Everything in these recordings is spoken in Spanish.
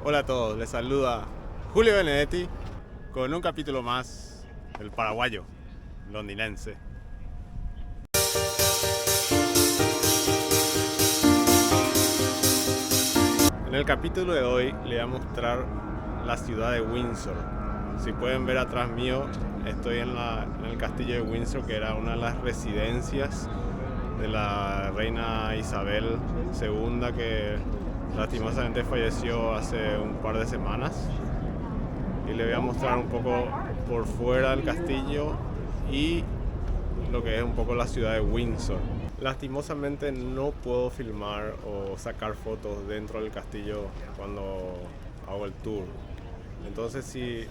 Hola a todos, les saluda Julio Benedetti con un capítulo más del paraguayo londinense. En el capítulo de hoy le voy a mostrar la ciudad de Windsor. Si pueden ver atrás mío, estoy en el castillo de Windsor, que era una de las residencias de la reina Isabel II, que lastimosamente falleció hace un par de semanas. Y le voy a mostrar un poco por fuera del castillo y lo que es un poco la ciudad de Windsor. Lastimosamente no puedo filmar o sacar fotos dentro del castillo cuando hago el tour. Entonces si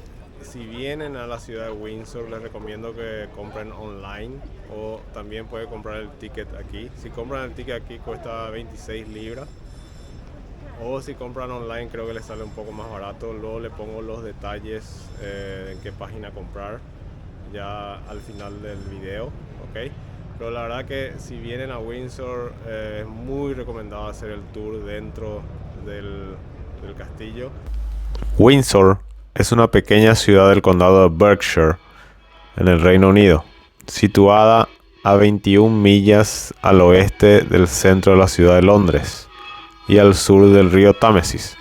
vienen a la ciudad de Windsor, les recomiendo que compren online o también pueden comprar el ticket aquí. Si compran el ticket aquí cuesta 26 libras. O si compran online creo que les sale un poco más barato. Luego le pongo los detalles en qué página comprar ya al final del video, ¿ok? Pero la verdad que si vienen a Windsor es muy recomendado hacer el tour dentro del castillo. Windsor es una pequeña ciudad del condado de Berkshire, en el Reino Unido, situada a 21 millas al oeste del centro de la ciudad de Londres y al sur del río Támesis,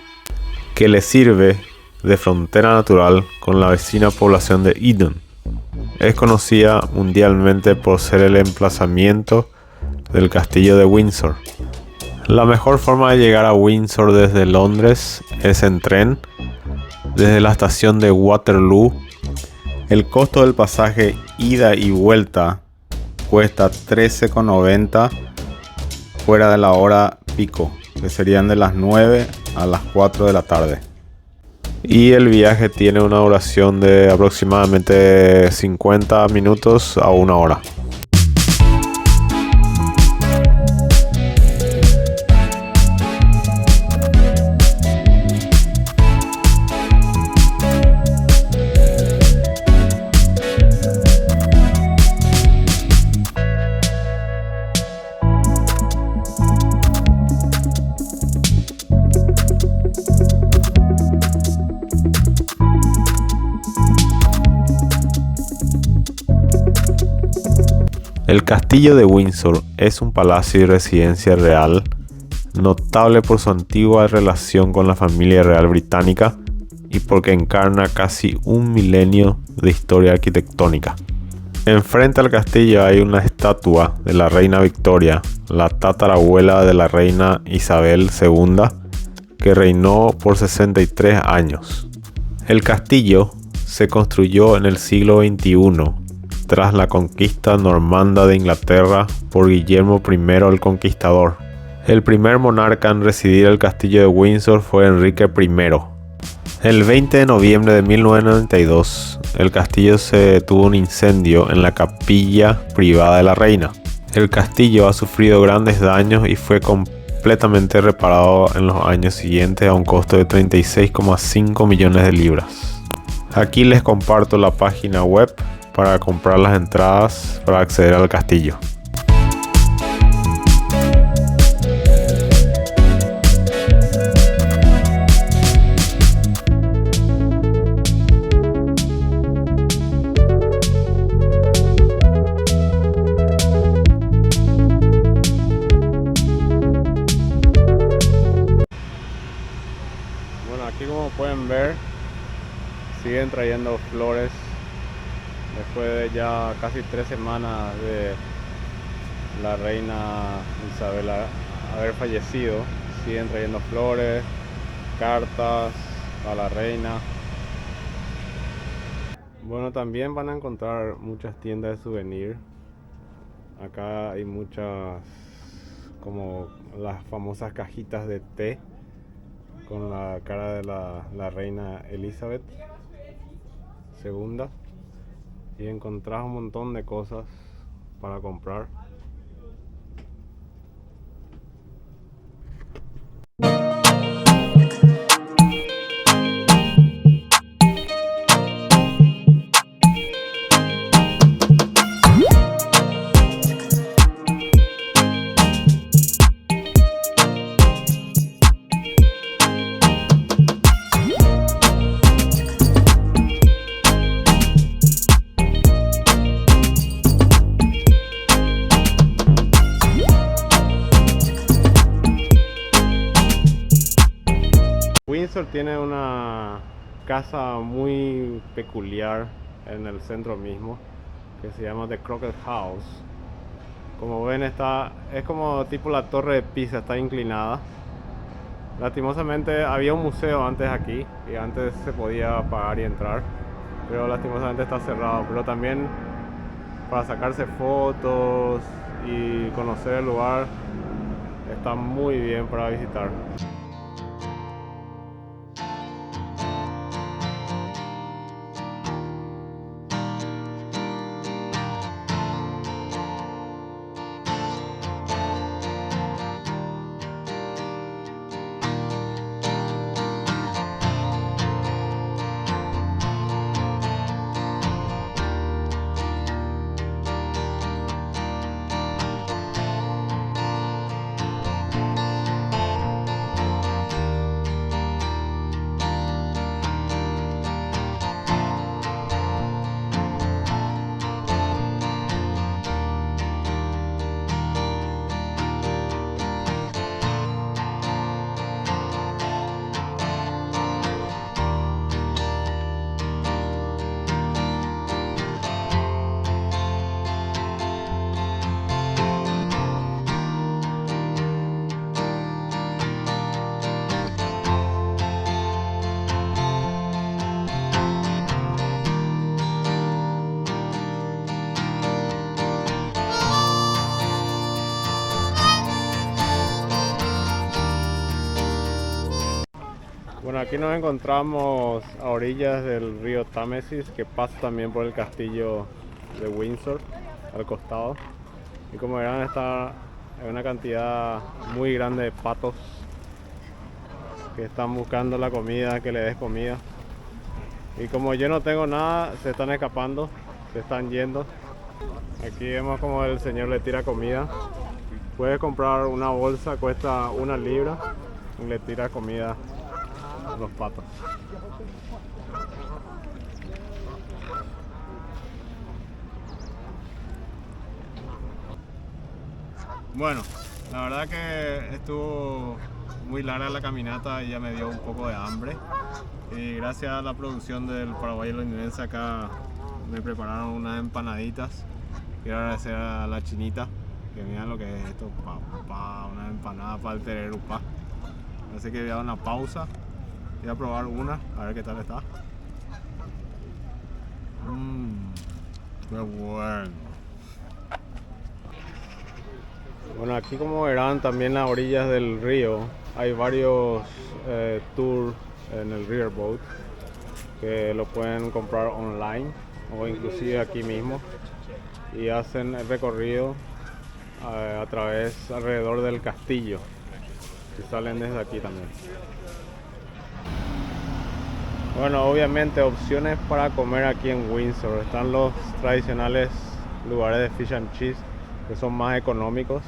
que le sirve de frontera natural con la vecina población de Eden. Es conocida mundialmente por ser el emplazamiento del castillo de Windsor. La mejor forma de llegar a Windsor desde Londres es en tren, desde la estación de Waterloo. El costo del pasaje ida y vuelta cuesta 13,90 fuera de la hora pico, que serían de las 9 a las 4 de la tarde. Y el viaje tiene una duración de aproximadamente 50 minutos a 1 hora. El castillo de Windsor es un palacio y residencia real notable por su antigua relación con la familia real británica y porque encarna casi un milenio de historia arquitectónica. Enfrente al castillo hay una estatua de la reina Victoria, la tatarabuela de la reina Isabel II, que reinó por 63 años. El castillo se construyó en el siglo XXI tras la conquista normanda de Inglaterra por Guillermo I el Conquistador. El primer monarca en residir el castillo de Windsor fue Enrique I. El 20 de noviembre de 1992, el castillo tuvo un incendio en la capilla privada de la reina. El castillo ha sufrido grandes daños y fue completamente reparado en los años siguientes a un costo de 36,5 millones de libras. Aquí les comparto la página web para comprar las entradas para acceder al castillo. Bueno, aquí como pueden ver, siguen trayendo flores. Después de ya casi 3 semanas de la reina Isabel haber fallecido, siguen trayendo flores, cartas a la reina. Bueno, también van a encontrar muchas tiendas de souvenir. Acá hay muchas, como las famosas cajitas de té con la cara de la reina Elizabeth II. Y encontrás un montón de cosas para comprar. Windsor tiene una casa muy peculiar en el centro mismo que se llama The Crockett House. Como ven, es como tipo la torre de Pisa, está inclinada. Lastimosamente había un museo antes aquí y antes se podía pagar y entrar, pero lastimosamente está cerrado. Pero también para sacarse fotos y conocer el lugar está muy bien para visitar. Bueno, aquí nos encontramos a orillas del río Támesis, que pasa también por el castillo de Windsor, al costado. Y como verán, está hay una cantidad muy grande de patos que están buscando la comida, que le des comida. Y como yo no tengo nada, se están escapando, se están yendo. Aquí vemos como el señor le tira comida. Puedes comprar una bolsa, cuesta 1 libra, y le tira comida a los patos. Bueno, la verdad que estuvo muy larga la caminata y ya me dio un poco de hambre. Y gracias a la producción del Paraguay Londinense acá me prepararon unas empanaditas. Quiero agradecer a la chinita, que miren lo que es esto, una empanada para el tererupá. Así que voy a dar una pausa, voy a probar una, a ver qué tal está. Qué bueno. Bueno, aquí como verán también en las orillas del río hay varios tours en el riverboat que lo pueden comprar online o inclusive aquí mismo y hacen el recorrido a través alrededor del castillo y salen desde aquí también. Bueno, obviamente opciones para comer aquí en Windsor. Están los tradicionales lugares de fish and cheese que son más económicos.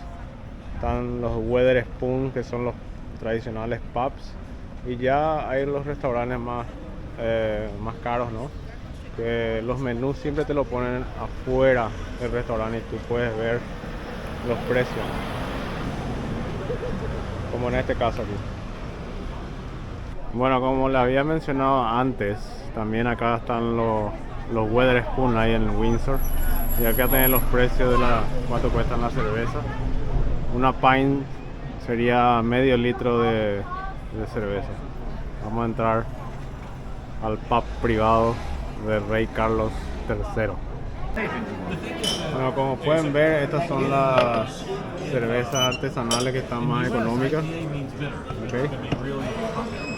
Están los Wetherspoon, que son los tradicionales pubs, y ya hay los restaurantes más caros, ¿no? Que los menús siempre te lo ponen afuera del restaurante y tú puedes ver los precios, como en este caso aquí. Bueno, como les había mencionado antes, también acá están los Wetherspoon ahí en Windsor, y acá tienen los precios de cuánto cuestan la cerveza. Una pint sería medio litro de cerveza. Vamos a entrar al pub privado del rey Carlos III. Bueno, como pueden ver, estas son las cervezas artesanales que están más económicas. Okay.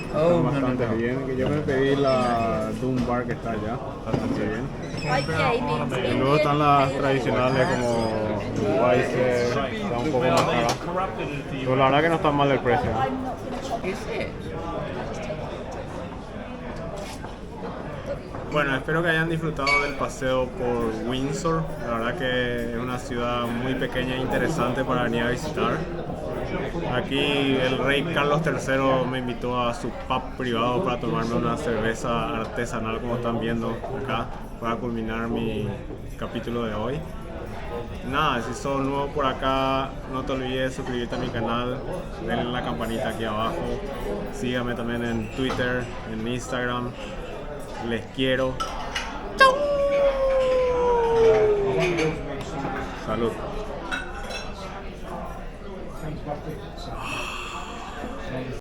Están bastante bien. Yo me pedí la Dunbar, que está allá, bastante bien. Y luego están las tradicionales como Weiser, está un poco más cara. Pero la verdad que no está mal el precio. Bueno, espero que hayan disfrutado del paseo por Windsor. La verdad que es una ciudad muy pequeña e interesante para venir a visitar. Aquí el rey Carlos III me invitó a su pub privado para tomarme una cerveza artesanal, como están viendo acá, para culminar mi capítulo de hoy. Nada, si sos nuevo por acá, no te olvides de suscribirte a mi canal, denle la campanita aquí abajo, síganme también en Twitter, en Instagram, les quiero. Salud.